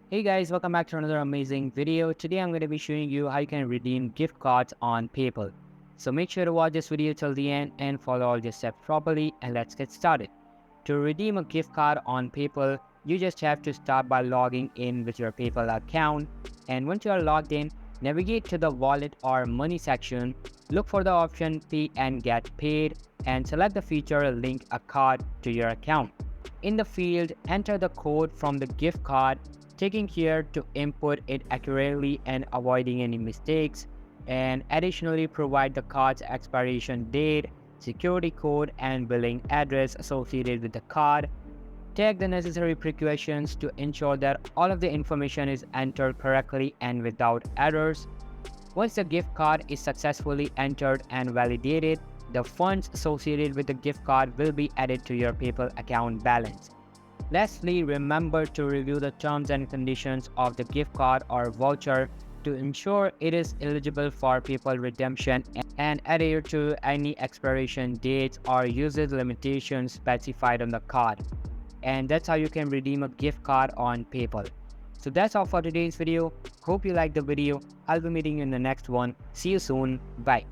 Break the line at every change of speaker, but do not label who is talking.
Hey guys, welcome back to another amazing video. Today I'm going to be showing you how you can redeem gift cards on PayPal. So make sure to watch this video till the end and follow all the steps properly, and let's get started. To redeem a gift card on PayPal, you just have to start by logging in with your PayPal account, and once you are logged in, navigate to the wallet or money section, look for the option pay and get paid, and select the feature link a card to your account. In the field, enter the code from the gift card, taking care to input it accurately and avoiding any mistakes, and additionally provide the card's expiration date, security code, and billing address associated with the card. Take the necessary precautions to ensure that all of the information is entered correctly and without errors. Once the gift card is successfully entered and validated, the funds associated with the gift card will be added to your PayPal account balance. Lastly, remember to review the terms and conditions of the gift card or voucher to ensure it is eligible for PayPal redemption and adhere to any expiration dates or usage limitations specified on the card. And that's how you can redeem a gift card on PayPal. So that's all for today's video. Hope you liked the video. I'll be meeting you in the next one. See you soon. Bye.